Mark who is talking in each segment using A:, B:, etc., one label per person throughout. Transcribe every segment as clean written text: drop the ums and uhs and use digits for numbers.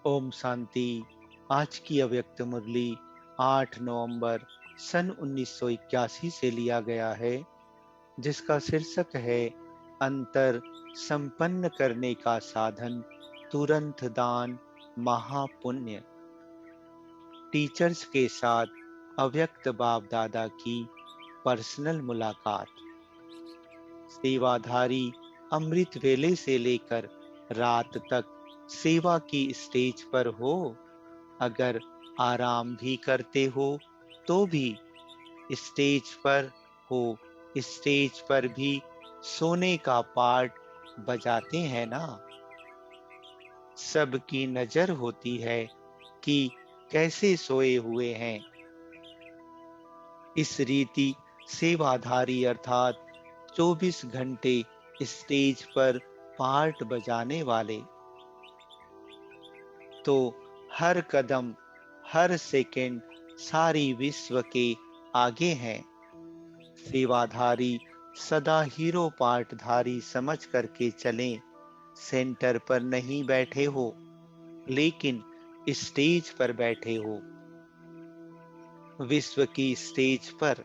A: ओम शांति। आज की अव्यक्त मुरली 8 नवंबर सन 1981 से लिया गया है, जिसका शीर्षक है अंतर संपन्न करने का साधन, तुरंत दान महापुण्य। टीचर्स के साथ अव्यक्त बाप दादा की पर्सनल मुलाकात। सेवाधारी अमृत वेले से लेकर रात तक सेवा की स्टेज पर हो। अगर आराम भी करते हो तो भी स्टेज पर हो, स्टेज पर भी सोने का पार्ट बजाते हैं ना। सबकी नजर होती है कि कैसे सोए हुए हैं। इस रीति सेवाधारी अर्थात 24 घंटे स्टेज पर पार्ट बजाने वाले तो हर कदम हर सेकंड सारी विश्व के आगे हैं। सेवाधारी सदा हीरो पार्टधारी समझ करके चलें। सेंटर पर नहीं बैठे हो, लेकिन स्टेज पर बैठे हो, विश्व की स्टेज पर।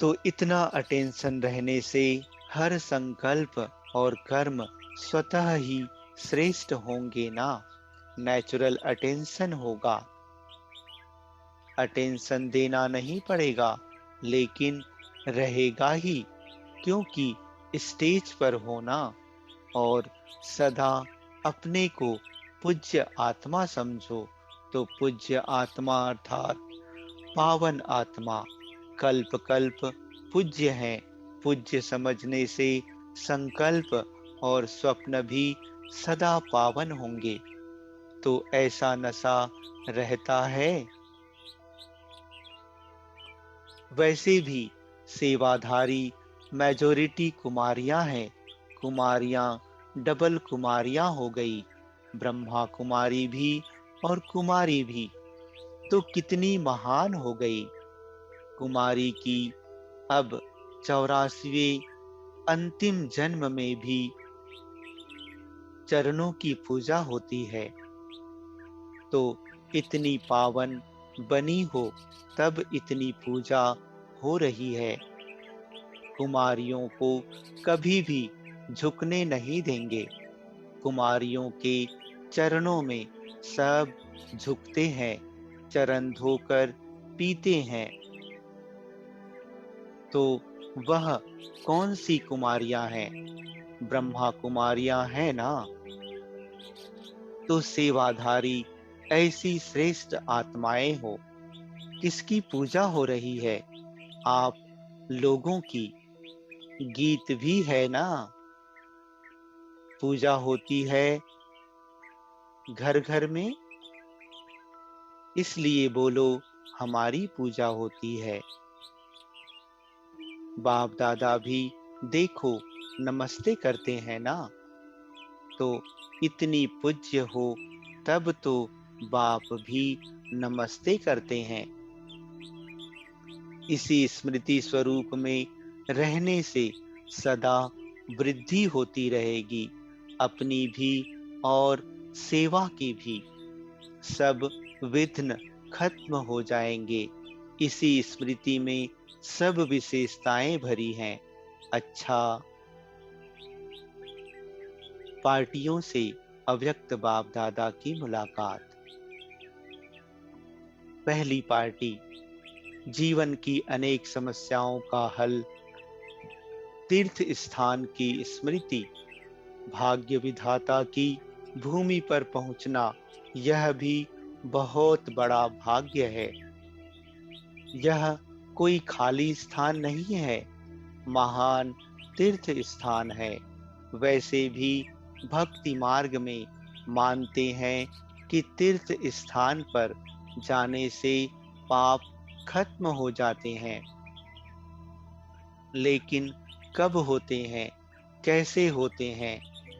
A: तो इतना अटेंशन रहने से हर संकल्प और कर्म स्वतः ही श्रेष्ठ होंगे ना। नेचुरल अटेंशन होगा। अटेंशन देना नहीं पड़ेगा, लेकिन रहेगा ही, क्योंकि स्टेज पर होना और सदा अपने को पूज्य आत्मा समझो। तो पूज्य आत्मा अर्थात पावन आत्मा कल्प कल्प पूज्य हैं। पूज्य समझने से संकल्प और स्वप्न भी सदा पावन होंगे। तो ऐसा नशा रहता है। वैसे भी सेवाधारी मेजोरिटी कुमारियां हैं। कुमारियां डबल कुमारियां हो गई, ब्रह्मा कुमारी भी और कुमारी भी। तो कितनी महान हो गई। कुमारी की अब 84वें अंतिम जन्म में भी चरणों की पूजा होती है। तो इतनी पावन बनी हो, तब इतनी पूजा हो रही है। कुमारियों को कभी भी झुकने नहीं देंगे। कुमारियों के चरणों में सब झुकते हैं, चरण धोकर पीते हैं। तो वह कौन सी कुमारियां हैं? ब्रह्मा कुमारियां हैं ना। तो सेवाधारी ऐसी श्रेष्ठ आत्माएं हो। किसकी पूजा हो रही है? आप लोगों की। गीत भी है ना। पूजा होती है घर घर में, इसलिए बोलो हमारी पूजा होती है। बाप दादा भी देखो नमस्ते करते हैं ना। तो इतनी पूज्य हो, तब तो बाप भी नमस्ते करते हैं। इसी स्मृति स्वरूप में रहने से सदा वृद्धि होती रहेगी, अपनी भी और सेवा की भी। सब विघ्न खत्म हो जाएंगे। इसी स्मृति में सब विशेषताएं भरी हैं। अच्छा, पार्टियों से अव्यक्त बाप दादा की मुलाकात। पहली पार्टी, जीवन की अनेक समस्याओं का हल, तीर्थ स्थान की स्मृति, भाग्य विधाता की भूमि पर पहुंचना, यह भी बहुत बड़ा भाग्य है। यह कोई खाली स्थान नहीं है, महान तीर्थ स्थान है। वैसे भी भक्ति मार्ग में मानते हैं कि तीर्थ स्थान पर जाने से पाप खत्म हो जाते हैं। लेकिन कब होते हैं, कैसे होते हैं,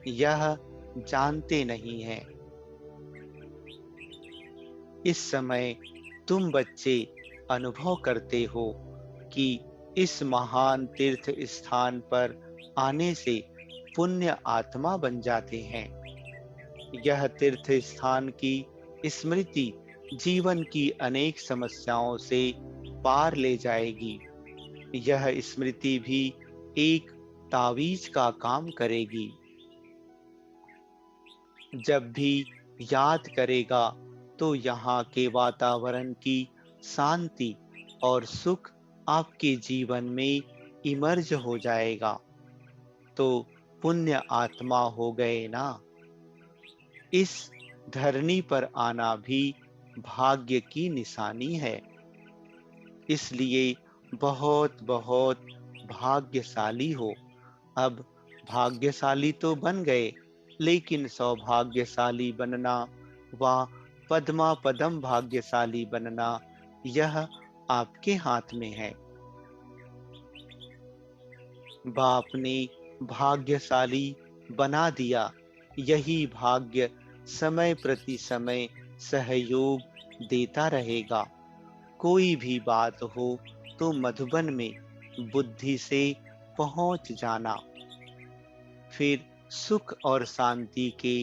A: यह जानते नहीं हैं। इस समय तुम बच्चे अनुभव करते हो कि इस महान तीर्थ स्थान पर आने से पुण्य आत्मा बन जाते हैं। यह तीर्थ स्थान की स्मृति जीवन की अनेक समस्याओं से पार ले जाएगी। यह स्मृति भी एक तावीज का काम करेगी। जब भी याद करेगा तो यहाँ के वातावरण की शांति और सुख आपके जीवन में इमर्ज हो जाएगा। तो पुण्य आत्मा हो गए ना। इस धरनी पर आना भी भाग्य की निशानी है। इसलिए बहुत बहुत भाग्यशाली हो। अब भाग्यशाली तो बन गए, लेकिन सौभाग्यशाली बनना व पद्मा पदम भाग्यशाली बनना, यह आपके हाथ में है। बाप ने भाग्यशाली बना दिया। यही भाग्य समय प्रति समय सहयोग देता रहेगा। कोई भी बात हो तो मधुबन में बुद्धि से पहुंच जाना। फिर सुख और शांति के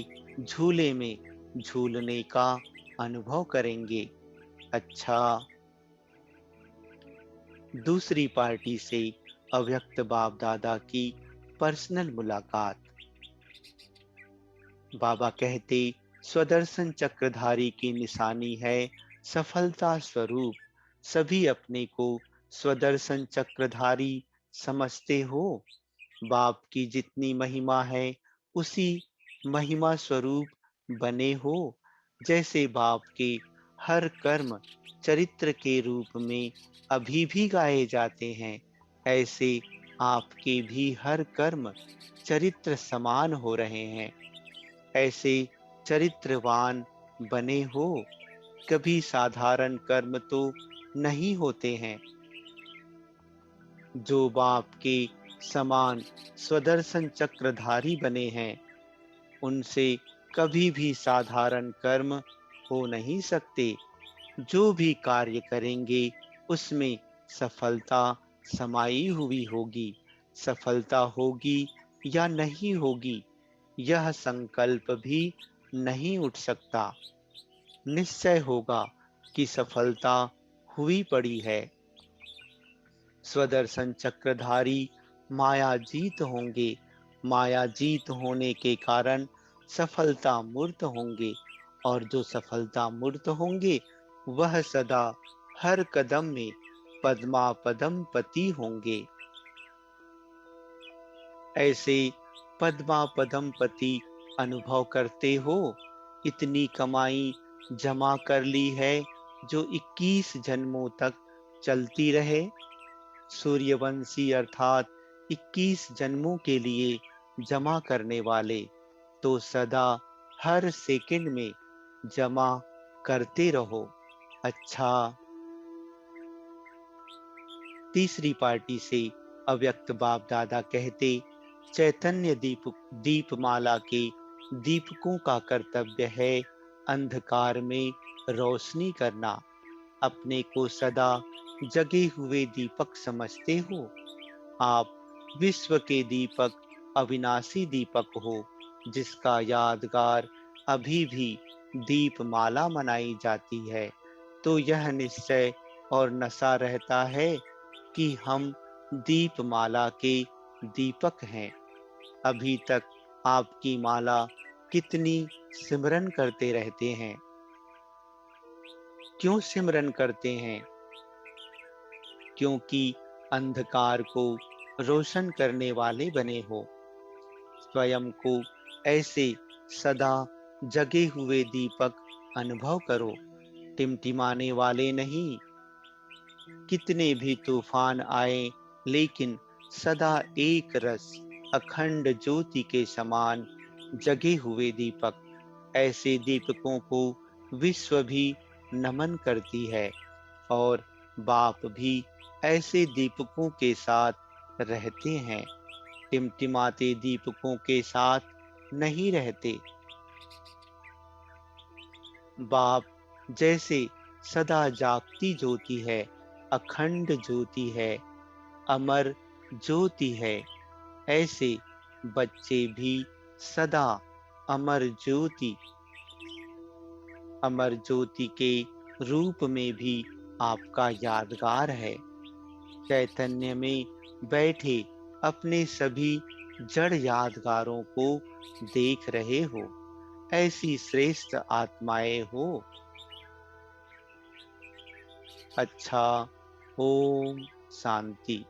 A: झूले में झूलने का अनुभव करेंगे। अच्छा, दूसरी पार्टी से अव्यक्त बाप दादा की पर्सनल मुलाकात। बाबा कहते, स्वदर्शन चक्रधारी की निशानी है सफलता स्वरूप। सभी अपने को स्वदर्शन चक्रधारी समझते हो। बाप की जितनी महिमा है उसी महिमा स्वरूप बने हो। जैसे बाप के हर कर्म चरित्र के रूप में अभी भी गाए जाते हैं, ऐसे आपके भी हर कर्म चरित्र समान हो रहे हैं। ऐसे चरित्रवान बने हो। कभी साधारण कर्म तो नहीं होते हैं। जो बाप के समान स्वदर्शन चक्रधारी बने हैं, उनसे कभी भी साधारण कर्म हो नहीं सकते। जो भी कार्य करेंगे उसमें सफलता समाई हुई होगी। सफलता होगी या नहीं होगी, यह संकल्प भी नहीं उठ सकता। निश्चय होगा कि सफलता हुई पड़ी है। स्वदर्शन चक्रधारी माया जीत होंगे। माया जीत होने के कारण सफलता मूर्त होंगे, और जो सफलता मूर्त होंगे वह सदा हर कदम में पद्मा पदम पति होंगे। ऐसे पद्मा पदम पति अनुभव करते हो। इतनी कमाई जमा कर ली है जो 21 जन्मों तक चलती रहे। सूर्यवंशी अर्थात 21 जन्मों के लिए जमा करने वाले तो सदा हर सेकंड में जमा करते रहो। अच्छा, तीसरी पार्टी से अव्यक्त बाप दादा कहते, चैतन्य दीपमाला के दीपकों का कर्तव्य है अंधकार में रोशनी करना। अपने को सदा जगे हुए दीपक समझते हो। आप विश्व के दीपक, अविनाशी दीपक हो, जिसका यादगार अभी भी दीपमाला मनाई जाती है। तो यह निश्चय और नशा रहता है कि हम दीपमाला के दीपक हैं। अभी तक आपकी माला कितनी सिमरन करते रहते हैं। क्यों सिमरन करते हैं? क्योंकि अंधकार को रोशन करने वाले बने हो। स्वयं को ऐसे सदा जगे हुए दीपक अनुभव करो, टिमटिमाने वाले नहीं। कितने भी तूफान आए, लेकिन सदा एक रस अखंड ज्योति के समान जगे हुए दीपक। ऐसे दीपकों को विश्व भी नमन करती है, और बाप भी ऐसे दीपकों के साथ रहते हैं। टिमटिमाते दीपकों के साथ नहीं रहते। बाप जैसे सदा जागती ज्योति है, अखंड ज्योति है, अमर ज्योति है, ऐसे बच्चे भी सदा अमर ज्योति, अमर ज्योति के रूप में भी आपका यादगार है। चैतन्य में बैठे अपने सभी जड़ यादगारों को देख रहे हो। ऐसी श्रेष्ठ आत्माएं हो। अच्छा, ओम शांति।